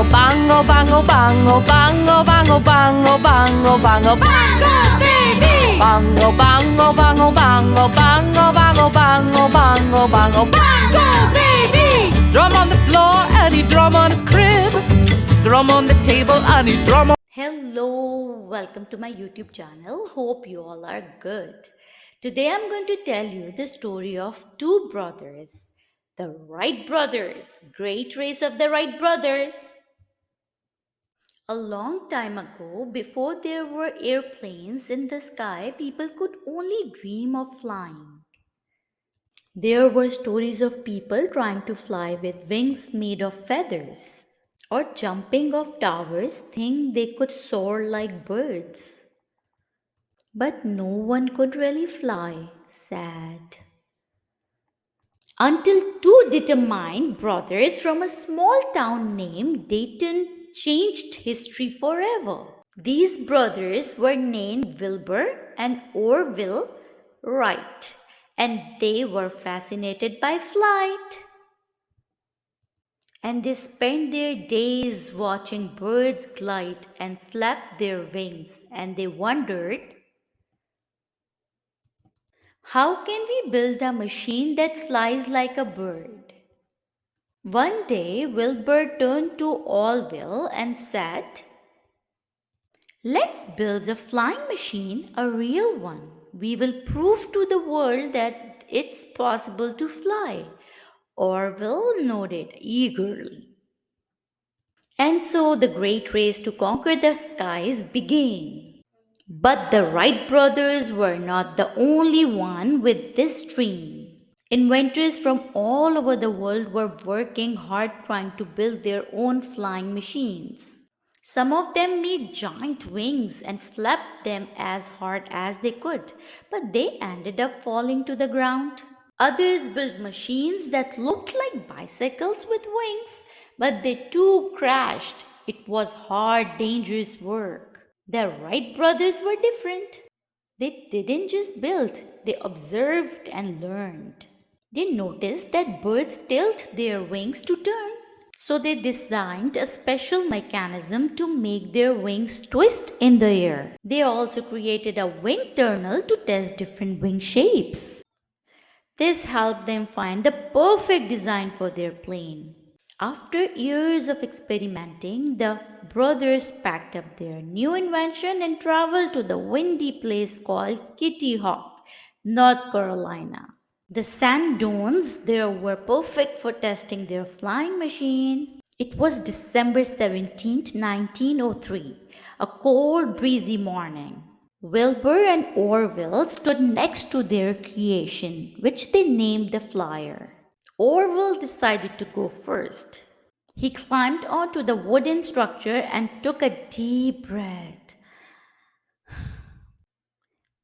bango, bango, bango, bango, bango, bango, bango, bango, bango, baby! Bango, bango, bango, bango, bango, bango, bango, bango, bango, bango, baby! Drum on the floor and he drum on his crib. Drum on the table and he drum on. Hello, welcome to my YouTube channel. Hope you all are good. Today I'm going to tell you the story of two brothers, the Wright brothers, great race of the Wright brothers. A long time ago, before there were airplanes in the sky, people could only dream of flying. There were stories of people trying to fly with wings made of feathers, or jumping off towers thinking they could soar like birds. But no one could really fly. Sad. Until two determined brothers from a small town named Dayton changed history forever. These brothers were named Wilbur and Orville Wright, and they were fascinated by flight. And they spent their days watching birds glide and flap their wings, and they wondered, how can we build a machine that flies like a bird? One day, Wilbur turned to Orville and said, let's build a flying machine, a real one. We will prove to the world that it's possible to fly. Orville nodded eagerly. And so the great race to conquer the skies began. But the Wright brothers were not the only one with this dream. Inventors from all over the world were working hard trying to build their own flying machines. Some of them made giant wings and flapped them as hard as they could, but they ended up falling to the ground. Others built machines that looked like bicycles with wings, but they too crashed. It was hard, dangerous work. The Wright brothers were different. They didn't just build, they observed and learned. They noticed that birds tilt their wings to turn. So they designed a special mechanism to make their wings twist in the air. They also created a wind tunnel to test different wing shapes. This helped them find the perfect design for their plane. After years of experimenting, the brothers packed up their new invention and traveled to the windy place called Kitty Hawk, North Carolina. The sand dunes there were perfect for testing their flying machine. It was December 17th, 1903, a cold, breezy morning. Wilbur and Orville stood next to their creation, which they named the Flyer. Orville decided to go first. He climbed onto the wooden structure and took a deep breath.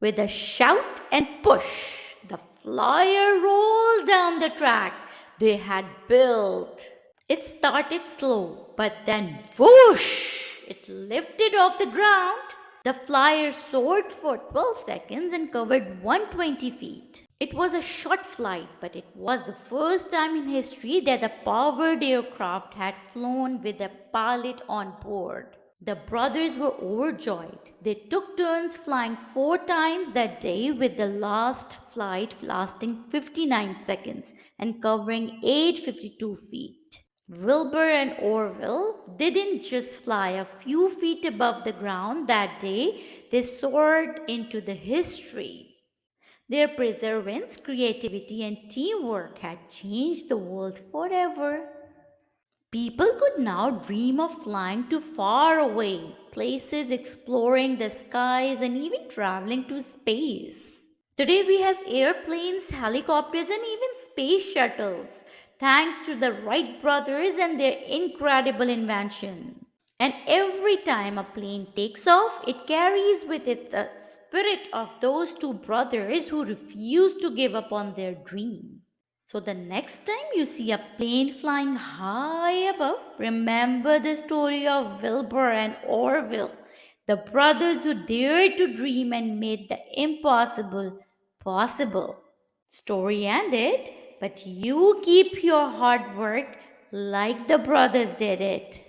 With a shout and push, the Flyer rolled down the track they had built. It started slow, but then whoosh! It lifted off the ground. The Flyer soared for 12 seconds and covered 120 feet. It was a short flight, but it was the first time in history that a powered aircraft had flown with a pilot on board. The brothers were overjoyed. They took turns flying 4 times that day, with the last flight lasting 59 seconds and covering 852 feet. Wilbur and Orville didn't just fly a few feet above the ground that day, they soared into the history. Their perseverance, creativity, and teamwork had changed the world forever. People could now dream of flying to far away places, exploring the skies, and even traveling to space. Today we have airplanes, helicopters, and even space shuttles, thanks to the Wright brothers and their incredible invention. And every time a plane takes off, it carries with it the spirit of those two brothers who refused to give up on their dream. So, the next time you see a plane flying high above, remember the story of Wilbur and Orville, the brothers who dared to dream and made the impossible possible. Story ended, but you keep your hard work like the brothers did it.